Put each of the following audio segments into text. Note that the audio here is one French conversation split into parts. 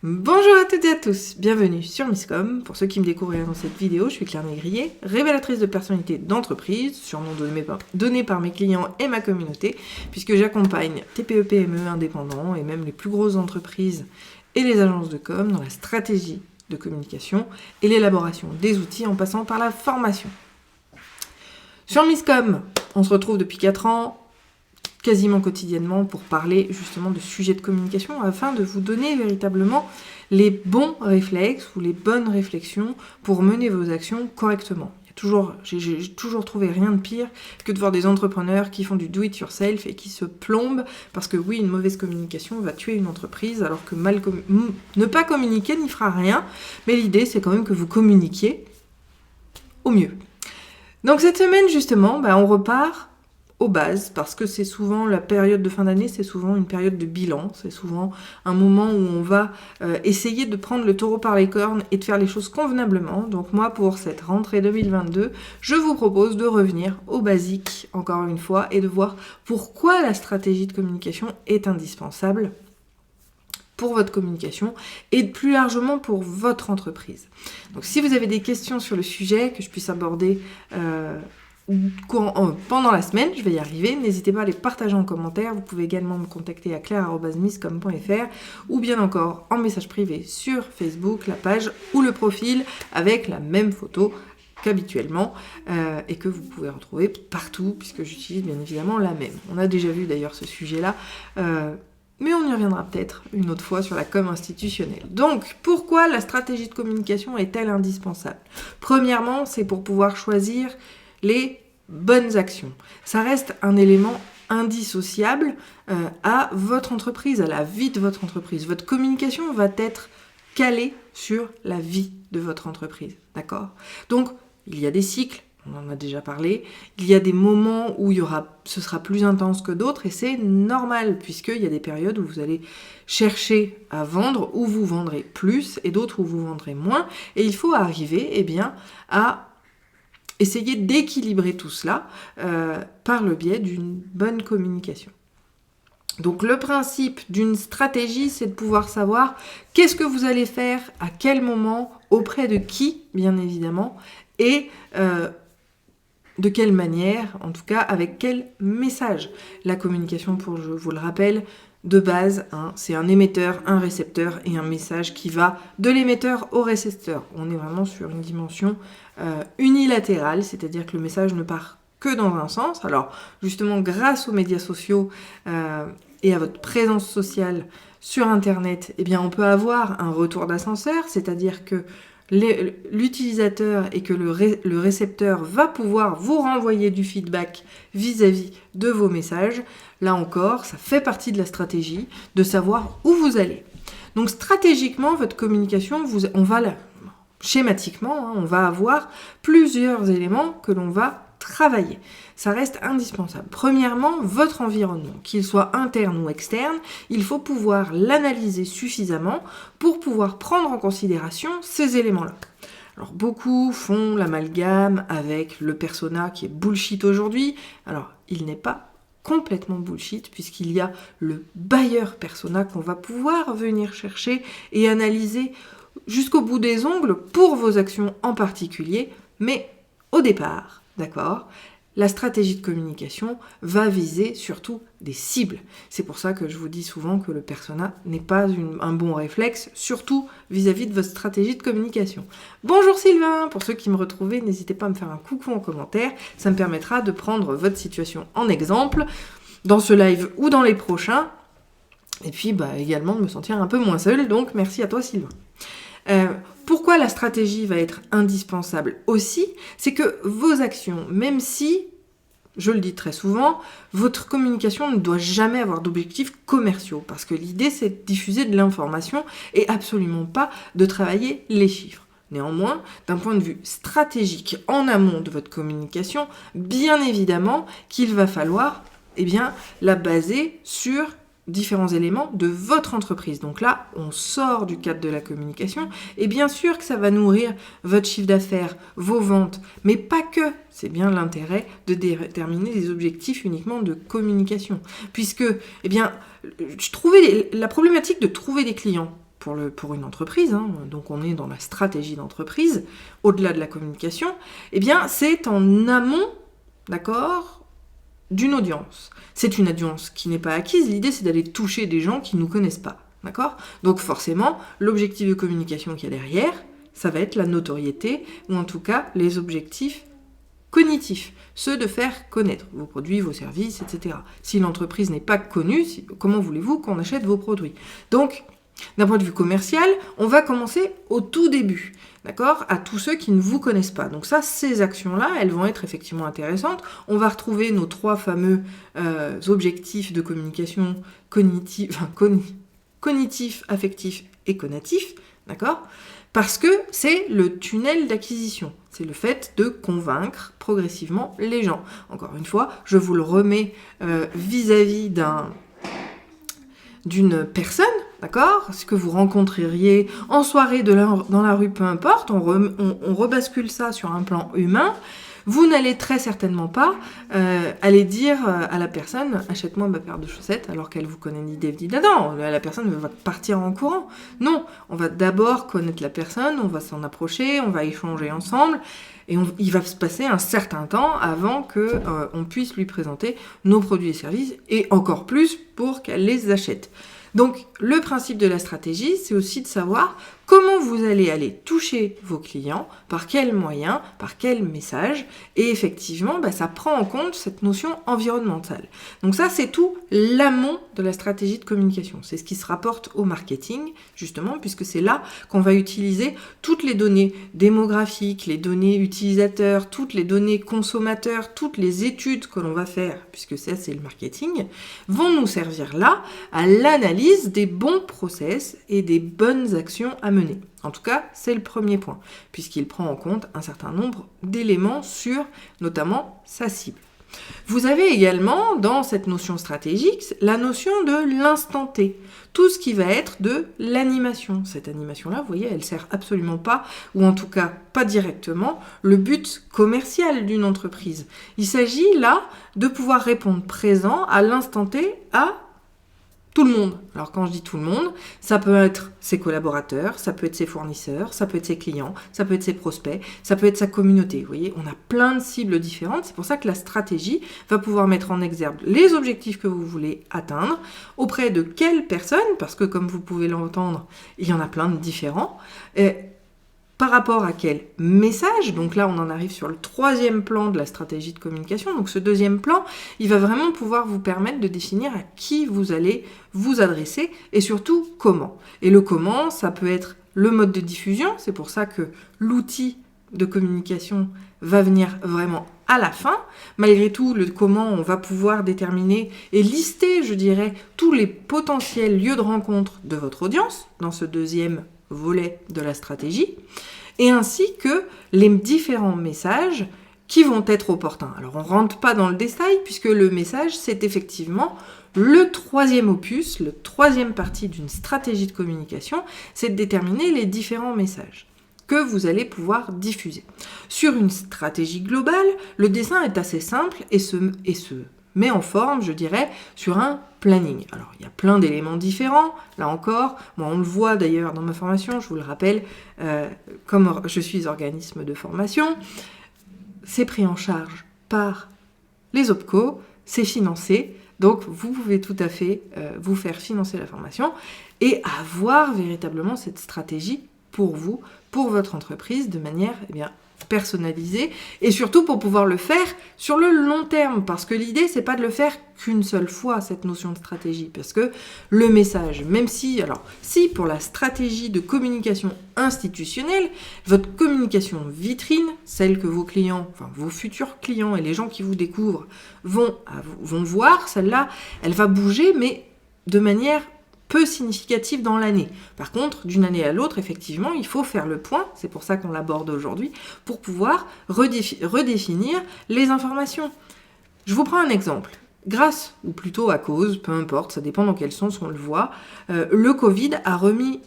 Bonjour à toutes et à tous, bienvenue sur Misscom. Pour ceux qui me découvrent dans cette vidéo, je suis Claire Négrier, révélatrice de personnalité d'entreprise, surnom donné par mes clients et ma communauté, puisque j'accompagne TPE, PME, indépendants et même les plus grosses entreprises et les agences de com dans la stratégie de communication et l'élaboration des outils en passant par la formation. Sur Misscom, on se retrouve depuis 4 ans, quasiment quotidiennement, pour parler justement de sujets de communication afin de vous donner véritablement les bons réflexes ou les bonnes réflexions pour mener vos actions correctement. J'ai toujours trouvé rien de pire que de voir des entrepreneurs qui font du do-it-yourself et qui se plombent parce que oui, une mauvaise communication va tuer une entreprise alors que ne pas communiquer n'y fera rien, mais l'idée c'est quand même que vous communiquiez au mieux. Donc cette semaine justement, on repart aux bases, parce que c'est souvent la période de fin d'année, c'est souvent une période de bilan, c'est souvent un moment où on va essayer de prendre le taureau par les cornes et de faire les choses convenablement. Donc moi, pour cette rentrée 2022, je vous propose de revenir aux basiques, encore une fois, et de voir pourquoi la stratégie de communication est indispensable pour votre communication et plus largement pour votre entreprise. Donc si vous avez des questions sur le sujet que je puisse aborder pendant la semaine, je vais y arriver, n'hésitez pas à les partager en commentaire. Vous pouvez également me contacter à claire@misscom.fr ou bien encore en message privé sur Facebook, la page ou le profil avec la même photo qu'habituellement et que vous pouvez retrouver partout puisque j'utilise bien évidemment la même. On a déjà vu d'ailleurs ce sujet-là, mais on y reviendra peut-être une autre fois sur la com institutionnelle. Donc, pourquoi la stratégie de communication est-elle indispensable ? Premièrement, c'est pour pouvoir choisir les bonnes actions. Ça reste un élément indissociable à votre entreprise, à la vie de votre entreprise. Votre communication va être calée sur la vie de votre entreprise, d'accord ? Donc, il y a des cycles, on en a déjà parlé, il y a des moments où ce sera plus intense que d'autres et c'est normal puisqu'il y a des périodes où vous allez chercher à vendre, où vous vendrez plus et d'autres où vous vendrez moins et il faut arriver à essayer d'équilibrer tout cela par le biais d'une bonne communication. Donc le principe d'une stratégie, c'est de pouvoir savoir qu'est-ce que vous allez faire, à quel moment, auprès de qui, bien évidemment, et de quelle manière, en tout cas, avec quel message. La communication, je vous le rappelle, de base, c'est un émetteur, un récepteur et un message qui va de l'émetteur au récepteur. On est vraiment sur une dimension unilatérale, c'est-à-dire que le message ne part que dans un sens. Alors, justement, grâce aux médias sociaux et à votre présence sociale sur Internet, on peut avoir un retour d'ascenseur, c'est-à-dire que l'utilisateur et que le récepteur va pouvoir vous renvoyer du feedback vis-à-vis de vos messages. Là encore, ça fait partie de la stratégie de savoir où vous allez. Donc stratégiquement, votre communication, schématiquement, on va avoir plusieurs éléments que l'on va travailler. Ça reste indispensable. Premièrement, votre environnement, qu'il soit interne ou externe, il faut pouvoir l'analyser suffisamment pour pouvoir prendre en considération ces éléments-là. Alors beaucoup font l'amalgame avec le persona qui est bullshit aujourd'hui. Alors il n'est pas complètement bullshit puisqu'il y a le buyer persona qu'on va pouvoir venir chercher et analyser jusqu'au bout des ongles pour vos actions en particulier, mais au départ, d'accord, la stratégie de communication va viser surtout des cibles. C'est pour ça que je vous dis souvent que le persona n'est pas un bon réflexe, surtout vis-à-vis de votre stratégie de communication. Bonjour Sylvain, pour ceux qui me retrouvaient, n'hésitez pas à me faire un coucou en commentaire, ça me permettra de prendre votre situation en exemple dans ce live ou dans les prochains, et puis également de me sentir un peu moins seule, donc merci à toi Sylvain. Pourquoi la stratégie va être indispensable aussi, c'est que vos actions, même si, je le dis très souvent, votre communication ne doit jamais avoir d'objectifs commerciaux, parce que l'idée c'est de diffuser de l'information et absolument pas de travailler les chiffres. Néanmoins, d'un point de vue stratégique en amont de votre communication, bien évidemment qu'il va falloir la baser sur différents éléments de votre entreprise. Donc là, on sort du cadre de la communication et bien sûr que ça va nourrir votre chiffre d'affaires, vos ventes, mais pas que. C'est bien l'intérêt de déterminer des objectifs uniquement de communication. Puisque, la problématique de trouver des clients pour une entreprise, hein, donc on est dans la stratégie d'entreprise, au-delà de la communication, eh bien c'est en amont, d'accord, d'une audience. C'est une audience qui n'est pas acquise, l'idée c'est d'aller toucher des gens qui ne nous connaissent pas, d'accord ? Donc forcément, l'objectif de communication qu'il y a derrière, ça va être la notoriété, ou en tout cas les objectifs cognitifs, ceux de faire connaître vos produits, vos services, etc. Si l'entreprise n'est pas connue, comment voulez-vous qu'on achète vos produits ? Donc, d'un point de vue commercial, on va commencer au tout début, d'accord ? À tous ceux qui ne vous connaissent pas. Donc ça, ces actions-là, elles vont être effectivement intéressantes. On va retrouver nos 3 fameux objectifs de communication cognitif, affectif et conatif, d'accord ? Parce que c'est le tunnel d'acquisition. C'est le fait de convaincre progressivement les gens. Encore une fois, je vous le remets vis-à-vis d'une personne, d'accord ? Ce que vous rencontreriez en soirée dans la rue, peu importe, on rebascule ça sur un plan humain. Vous n'allez très certainement pas aller dire à la personne « achète-moi ma paire de chaussettes » alors qu'elle vous connaît ni Dave ni Dadan. La personne va partir en courant. Non, on va d'abord connaître la personne, on va s'en approcher, on va échanger ensemble et il va se passer un certain temps avant qu'on puisse lui présenter nos produits et services et encore plus pour qu'elle les achète. Donc, le principe de la stratégie, c'est aussi de savoir comment vous allez aller toucher vos clients, par quels moyens, par quel message, et effectivement, ça prend en compte cette notion environnementale. Donc ça, c'est tout l'amont de la stratégie de communication. C'est ce qui se rapporte au marketing, justement, puisque c'est là qu'on va utiliser toutes les données démographiques, les données utilisateurs, toutes les données consommateurs, toutes les études que l'on va faire, puisque ça, c'est le marketing, vont nous servir là à l'analyse des bons process et des bonnes actions à mener. En tout cas, c'est le premier point, puisqu'il prend en compte un certain nombre d'éléments sur, notamment, sa cible. Vous avez également, dans cette notion stratégique, la notion de l'instant T. Tout ce qui va être de l'animation. Cette animation-là, vous voyez, elle sert absolument pas, ou en tout cas pas directement, le but commercial d'une entreprise. Il s'agit là de pouvoir répondre présent à l'instant T à tout le monde. Alors quand je dis tout le monde, ça peut être ses collaborateurs, ça peut être ses fournisseurs, ça peut être ses clients, ça peut être ses prospects, ça peut être sa communauté. Vous voyez, on a plein de cibles différentes. C'est pour ça que la stratégie va pouvoir mettre en exergue les objectifs que vous voulez atteindre, auprès de quelles personnes, parce que comme vous pouvez l'entendre, il y en a plein de différents, par rapport à quel message. Donc là, on en arrive sur le 3e plan de la stratégie de communication. Donc ce 2e plan, il va vraiment pouvoir vous permettre de définir à qui vous allez vous adresser et surtout comment. Et le comment, ça peut être le mode de diffusion. C'est pour ça que l'outil de communication va venir vraiment à la fin. Malgré tout, le comment, on va pouvoir déterminer et lister, je dirais, tous les potentiels lieux de rencontre de votre audience dans ce 2e volet de la stratégie, et ainsi que les différents messages qui vont être opportuns. Alors on ne rentre pas dans le détail, puisque le message, c'est effectivement le 3e opus, le 3e partie d'une stratégie de communication, c'est de déterminer les différents messages que vous allez pouvoir diffuser. Sur une stratégie globale, le dessin est assez simple et se met en forme, je dirais, sur un planning. Alors, il y a plein d'éléments différents, là encore. Moi, on le voit d'ailleurs dans ma formation, je vous le rappelle, comme je suis organisme de formation, c'est pris en charge par les OPCO, c'est financé, donc vous pouvez tout à fait vous faire financer la formation et avoir véritablement cette stratégie pour vous, pour votre entreprise, de manière personnalisée, et surtout pour pouvoir le faire sur le long terme, parce que l'idée, c'est pas de le faire qu'une seule fois, cette notion de stratégie, parce que le message, même si pour la stratégie de communication institutionnelle, votre communication vitrine, celle que vos clients, vos futurs clients et les gens qui vous découvrent vont voir, celle-là, elle va bouger, mais de manière peu significative dans l'année. Par contre, d'une année à l'autre, effectivement, il faut faire le point, c'est pour ça qu'on l'aborde aujourd'hui, pour pouvoir redéfinir les informations. Je vous prends un exemple. Grâce, ou plutôt à cause, peu importe, ça dépend dans quel sens on le voit, le Covid a remis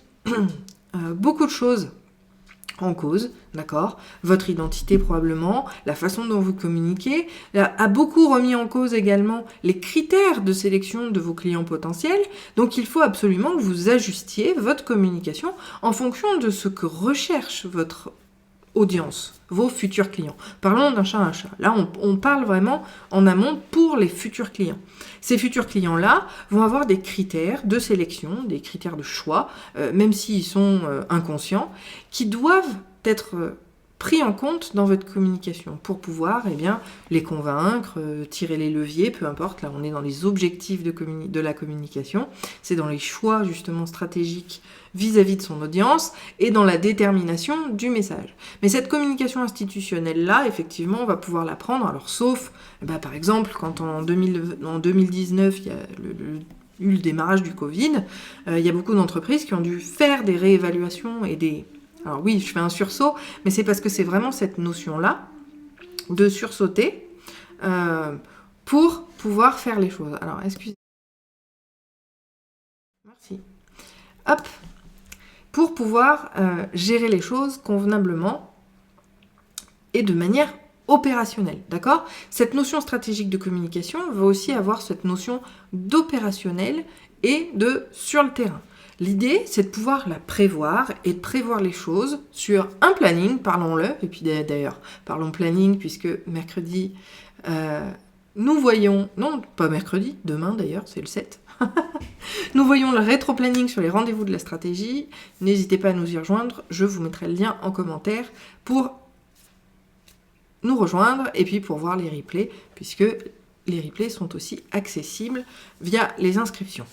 beaucoup de choses en cause, d'accord? Votre identité probablement, la façon dont vous communiquez, a beaucoup remis en cause également les critères de sélection de vos clients potentiels. Donc il faut absolument que vous ajustiez votre communication en fonction de ce que recherche votre audience, vos futurs clients. Parlons d'un chat à un chat. Là, on parle vraiment en amont pour les futurs clients. Ces futurs clients-là vont avoir des critères de sélection, des critères de choix, même s'ils sont inconscients, qui doivent être pris en compte dans votre communication pour pouvoir les convaincre, tirer les leviers, peu importe. Là, on est dans les objectifs de la communication. C'est dans les choix justement stratégiques vis-à-vis de son audience et dans la détermination du message. Mais cette communication institutionnelle-là, effectivement, on va pouvoir la prendre, alors sauf, par exemple, quand en 2019, il y a eu le démarrage du Covid, il y a beaucoup d'entreprises qui ont dû faire des réévaluations et des... Alors oui, je fais un sursaut, mais c'est parce que c'est vraiment cette notion-là de sursauter pour pouvoir faire les choses. Alors, excusez-moi. Merci. Hop. Pour pouvoir gérer les choses convenablement et de manière opérationnelle, d'accord? Cette notion stratégique de communication va aussi avoir cette notion d'opérationnel et de sur le terrain. L'idée, c'est de pouvoir la prévoir et de prévoir les choses sur un planning, parlons-le, et puis d'ailleurs, parlons planning, puisque mercredi, nous voyons, non, pas mercredi, demain d'ailleurs, c'est le 7, nous voyons le rétro-planning sur les rendez-vous de la stratégie. N'hésitez pas à nous y rejoindre, je vous mettrai le lien en commentaire pour nous rejoindre et puis pour voir les replays, puisque les replays sont aussi accessibles via les inscriptions.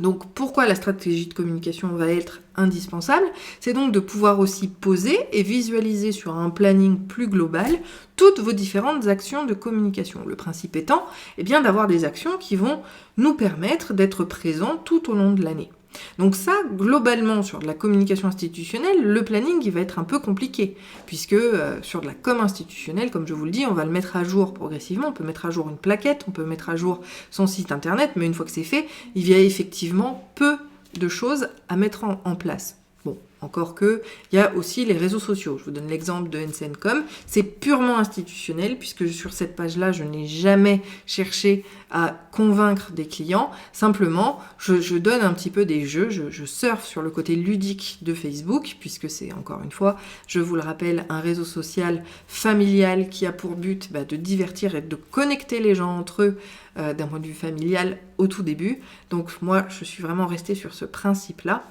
Donc pourquoi la stratégie de communication va être indispensable? C'est donc de pouvoir aussi poser et visualiser sur un planning plus global toutes vos différentes actions de communication. Le principe étant d'avoir des actions qui vont nous permettre d'être présents tout au long de l'année. Donc ça, globalement, sur de la communication institutionnelle, le planning, il va être un peu compliqué, puisque sur de la com institutionnelle, comme je vous le dis, on va le mettre à jour progressivement, on peut mettre à jour une plaquette, on peut mettre à jour son site internet, mais une fois que c'est fait, il y a effectivement peu de choses à mettre en place. Bon, encore que, il y a aussi les réseaux sociaux. Je vous donne l'exemple de NCNcom. C'est purement institutionnel, puisque sur cette page-là, je n'ai jamais cherché à convaincre des clients. Simplement, je donne un petit peu des jeux, je surfe sur le côté ludique de Facebook, puisque c'est, encore une fois, je vous le rappelle, un réseau social familial qui a pour but de divertir et de connecter les gens entre eux d'un point de vue familial au tout début. Donc moi, je suis vraiment restée sur ce principe-là,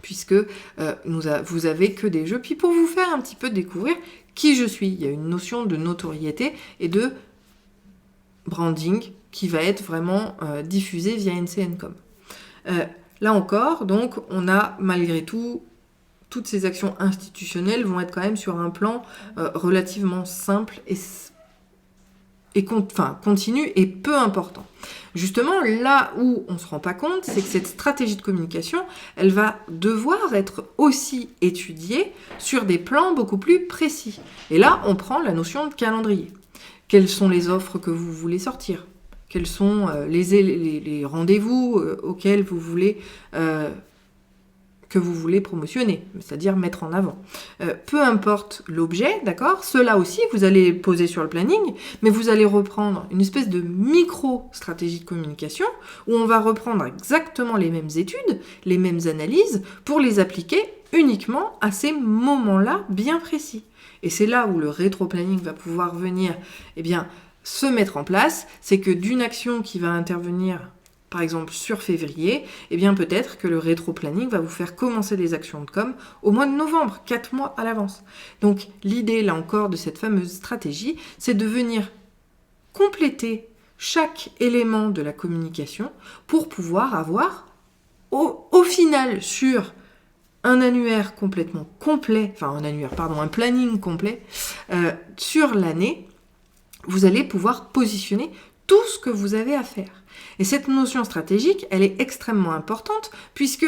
puisque vous avez que des jeux. Puis pour vous faire un petit peu découvrir qui je suis, il y a une notion de notoriété et de branding qui va être vraiment diffusée via NCNcom. Là encore, donc, on a malgré tout, toutes ces actions institutionnelles vont être quand même sur un plan relativement simple et continu et peu important. Justement, là où on ne se rend pas compte, c'est que cette stratégie de communication, elle va devoir être aussi étudiée sur des plans beaucoup plus précis. Et là, on prend la notion de calendrier. Quelles sont les offres que vous voulez sortir? Quels sont les rendez-vous auxquels vous voulez que vous voulez promotionner, c'est-à-dire mettre en avant. Peu importe l'objet, d'accord, cela aussi, vous allez poser sur le planning, mais vous allez reprendre une espèce de micro-stratégie de communication où on va reprendre exactement les mêmes études, les mêmes analyses, pour les appliquer uniquement à ces moments-là bien précis. Et c'est là où le rétro-planning va pouvoir venir se mettre en place, c'est que d'une action qui va intervenir par exemple sur février, peut-être que le rétro-planning va vous faire commencer les actions de com au mois de novembre, 4 mois à l'avance. Donc l'idée, là encore, de cette fameuse stratégie, c'est de venir compléter chaque élément de la communication pour pouvoir avoir, au final, sur un annuaire complètement complet, un planning complet, sur l'année, vous allez pouvoir positionner tout ce que vous avez à faire. Et cette notion stratégique, elle est extrêmement importante puisque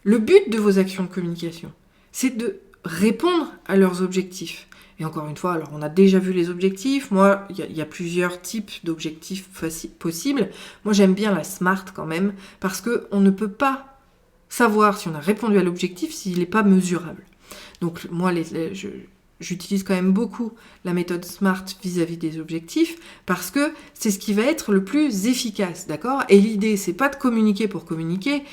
le but de vos actions de communication, c'est de répondre à leurs objectifs. Et encore une fois, alors on a déjà vu les objectifs. Moi, il y a plusieurs types d'objectifs possibles. Moi, j'aime bien la SMART quand même parce qu'on ne peut pas savoir si on a répondu à l'objectif s'il n'est pas mesurable. Donc moi, j'utilise quand même beaucoup la méthode SMART vis-à-vis des objectifs parce que c'est ce qui va être le plus efficace, d'accord ? Et l'idée, c'est pas de communiquer pour communiquer.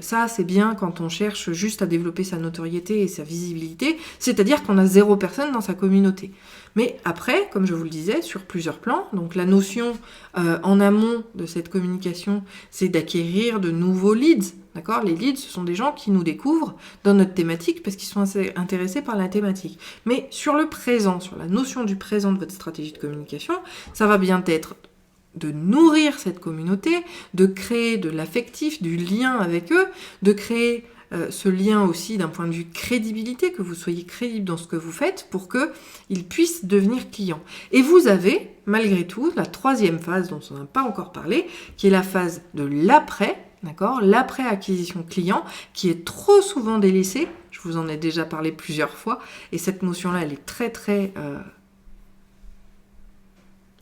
Ça, c'est bien quand on cherche juste à développer sa notoriété et sa visibilité, c'est-à-dire qu'on a 0 personne dans sa communauté. Mais après, comme je vous le disais, sur plusieurs plans, donc la notion en amont de cette communication, c'est d'acquérir de nouveaux leads. D'accord ? Les leads, ce sont des gens qui nous découvrent dans notre thématique parce qu'ils sont assez intéressés par la thématique. Mais sur le présent, sur la notion du présent de votre stratégie de communication, ça va bien être de nourrir cette communauté, de créer de l'affectif, du lien avec eux, de créer ce lien aussi d'un point de vue crédibilité, que vous soyez crédible dans ce que vous faites pour qu'ils puissent devenir clients. Et vous avez, malgré tout, la 3e phase dont on n'a pas encore parlé, qui est la phase de l'après, d'accord ? L'après-acquisition client, qui est trop souvent délaissée. Je vous en ai déjà parlé plusieurs fois. Et cette notion-là, elle est très, très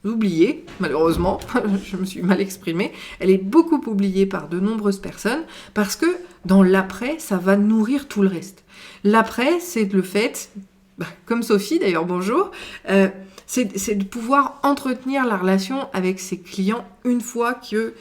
oubliée, malheureusement. Je me suis mal exprimée. Elle est beaucoup oubliée par de nombreuses personnes parce que dans l'après, ça va nourrir tout le reste. L'après, c'est le fait, comme Sophie d'ailleurs, bonjour, c'est de pouvoir entretenir la relation avec ses clients une fois qu'ils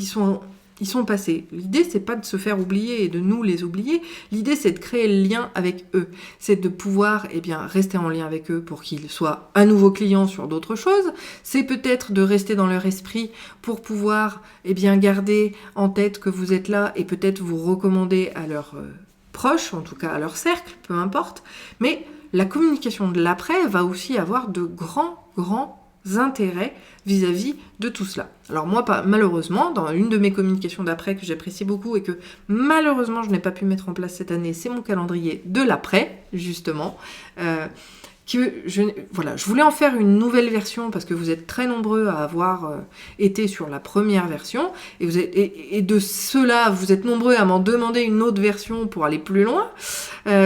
sont passés. L'idée, c'est pas de se faire oublier et de nous les oublier. L'idée, c'est de créer le lien avec eux. C'est de pouvoir rester en lien avec eux pour qu'ils soient un nouveau client sur d'autres choses. C'est peut-être de rester dans leur esprit pour pouvoir garder en tête que vous êtes là et peut-être vous recommander à leurs proches, en tout cas à leur cercle, peu importe. Mais la communication de l'après va aussi avoir de grands intérêts vis-à-vis de tout cela. Alors moi, malheureusement, dans une de mes communications d'après que j'apprécie beaucoup et que malheureusement je n'ai pas pu mettre en place cette année, c'est mon calendrier de l'après, justement. Je voulais en faire une nouvelle version parce que vous êtes très nombreux à avoir été sur la première version et de ceux-là, vous êtes nombreux à m'en demander une autre version pour aller plus loin.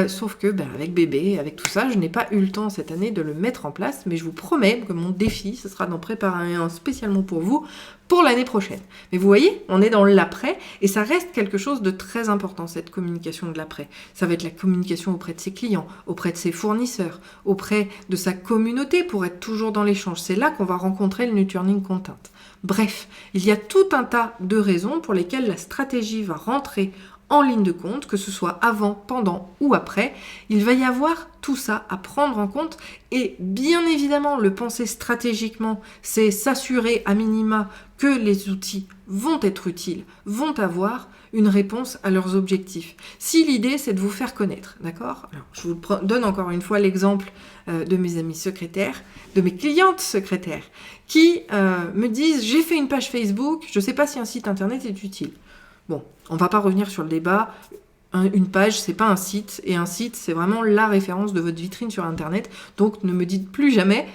Sauf que avec bébé, avec tout ça, je n'ai pas eu le temps cette année de le mettre en place, mais je vous promets que mon défi, ce sera d'en préparer un spécialement pour vous pour l'année prochaine. Mais vous voyez, on est dans l'après et ça reste quelque chose de très important, cette communication de l'après. Ça va être la communication auprès de ses clients, auprès de ses fournisseurs, auprès de sa communauté pour être toujours dans l'échange. C'est là qu'on va rencontrer le nurturing content. Bref, il y a tout un tas de raisons pour lesquelles la stratégie va rentrer en ligne de compte, que ce soit avant, pendant ou après. Il va y avoir tout ça à prendre en compte et bien évidemment, le penser stratégiquement, c'est s'assurer à minima que les outils vont être utiles, vont avoir une réponse à leurs objectifs. Si l'idée, c'est de vous faire connaître, d'accord ? Alors, je vous donne encore une fois l'exemple de mes amis secrétaires, de mes clientes secrétaires, qui me disent « J'ai fait une page Facebook, je ne sais pas si un site internet est utile. » Bon, on ne va pas revenir sur le débat. Une page, c'est pas un site, et un site, c'est vraiment la référence de votre vitrine sur Internet. Donc, ne me dites plus jamais,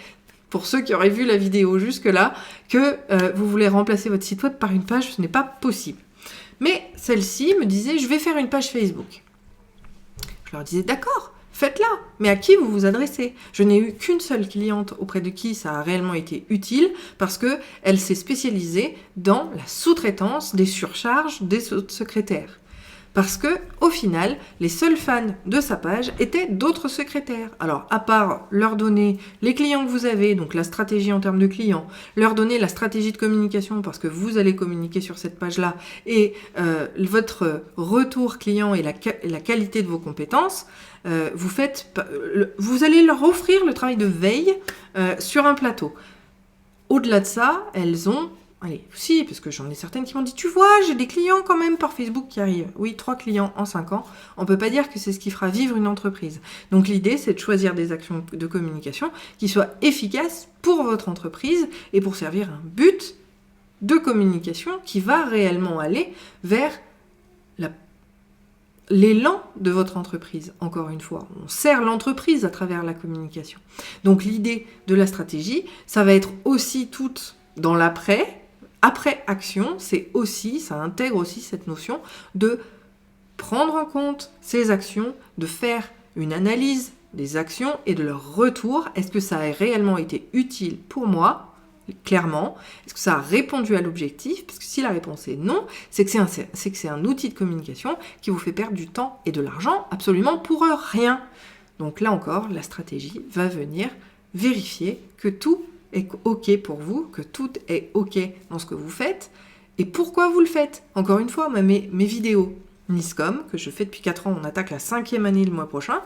pour ceux qui auraient vu la vidéo jusque-là, que vous voulez remplacer votre site web par une page, ce n'est pas possible. Mais celle-ci me disait, je vais faire une page Facebook. Je leur disais, d'accord, faites-la, mais à qui vous vous adressez ? Je n'ai eu qu'une seule cliente auprès de qui ça a réellement été utile parce qu'elle s'est spécialisée dans la sous-traitance des surcharges des secrétaires. Parce que, au final, les seuls fans de sa page étaient d'autres secrétaires. Alors, à part leur donner les clients que vous avez, donc la stratégie en termes de clients, leur donner la stratégie de communication parce que vous allez communiquer sur cette page-là et votre retour client et la qualité de vos compétences, vous allez leur offrir le travail de veille sur un plateau. Au-delà de ça, elles ont... Allez, si, parce que j'en ai certaines qui m'ont dit, tu vois, j'ai des clients quand même par Facebook qui arrivent. Oui, 3 clients en 5 ans. On ne peut pas dire que c'est ce qui fera vivre une entreprise. Donc l'idée, c'est de choisir des actions de communication qui soient efficaces pour votre entreprise et pour servir un but de communication qui va réellement aller vers l'élan de votre entreprise. Encore une fois, on sert l'entreprise à travers la communication. Donc l'idée de la stratégie, ça va être aussi toute dans l'après, après-action, ça intègre aussi cette notion de prendre en compte ces actions, de faire une analyse des actions et de leur retour. Est-ce que ça a réellement été utile pour moi ? clairement? Est-ce que ça a répondu à l'objectif? Parce que si la réponse est non, c'est que c'est un outil de communication qui vous fait perdre du temps et de l'argent absolument pour rien. Donc là encore, la stratégie va venir vérifier que tout est OK pour vous, que tout est OK dans ce que vous faites et pourquoi vous le faites. Encore une fois, mes vidéos Niscom, que je fais depuis 4 ans, on attaque la 5e année le mois prochain,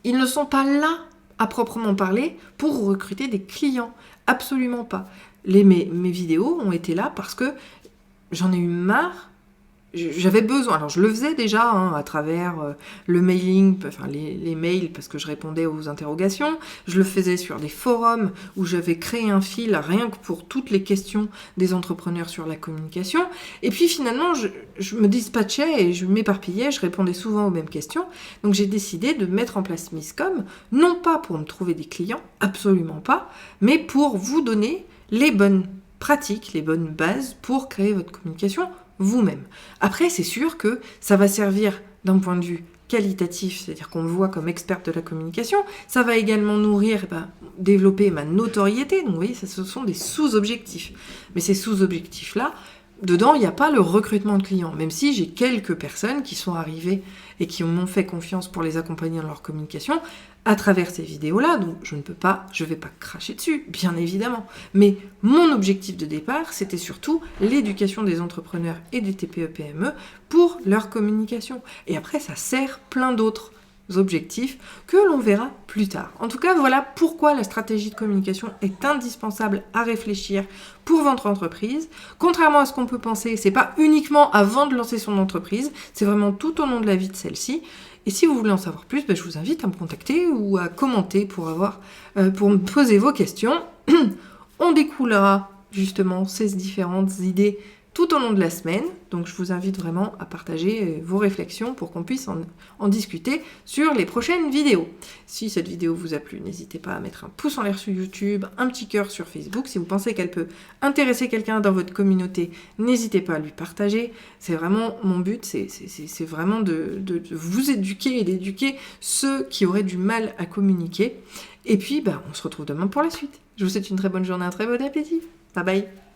ils ne sont pas là à proprement parler pour recruter des clients. Absolument pas. Mes vidéos ont été là parce que j'en ai eu marre. J'avais besoin, alors je le faisais déjà à travers le mailing, enfin les mails parce que je répondais aux interrogations, je le faisais sur des forums où j'avais créé un fil rien que pour toutes les questions des entrepreneurs sur la communication, et puis finalement je me dispatchais et je m'éparpillais, je répondais souvent aux mêmes questions, donc j'ai décidé de mettre en place Miscom, non pas pour me trouver des clients, absolument pas, mais pour vous donner les bonnes pratiques, les bonnes bases pour créer votre communication vous-même. Après, c'est sûr que ça va servir d'un point de vue qualitatif, c'est-à-dire qu'on me voit comme experte de la communication, ça va également nourrir, développer ma notoriété, donc vous voyez, ce sont des sous-objectifs. Mais ces sous-objectifs-là, dedans, il n'y a pas le recrutement de clients, même si j'ai quelques personnes qui sont arrivées et qui m'ont fait confiance pour les accompagner dans leur communication à travers ces vidéos-là, donc je vais pas cracher dessus, bien évidemment. Mais mon objectif de départ, c'était surtout l'éducation des entrepreneurs et des TPE-PME pour leur communication. Et après, ça sert plein d'autres objectifs que l'on verra plus tard. En tout cas, voilà pourquoi la stratégie de communication est indispensable à réfléchir pour votre entreprise. Contrairement à ce qu'on peut penser, c'est pas uniquement avant de lancer son entreprise, c'est vraiment tout au long de la vie de celle-ci. Et si vous voulez en savoir plus, je vous invite à me contacter ou à commenter pour me poser vos questions. On découlera justement ces différentes idées tout au long de la semaine. Donc je vous invite vraiment à partager vos réflexions pour qu'on puisse en discuter sur les prochaines vidéos. Si cette vidéo vous a plu, n'hésitez pas à mettre un pouce en l'air sur YouTube, un petit cœur sur Facebook. Si vous pensez qu'elle peut intéresser quelqu'un dans votre communauté, n'hésitez pas à lui partager. C'est vraiment mon but, c'est vraiment de vous éduquer et d'éduquer ceux qui auraient du mal à communiquer. Et puis, on se retrouve demain pour la suite. Je vous souhaite une très bonne journée, un très bon appétit. Bye bye.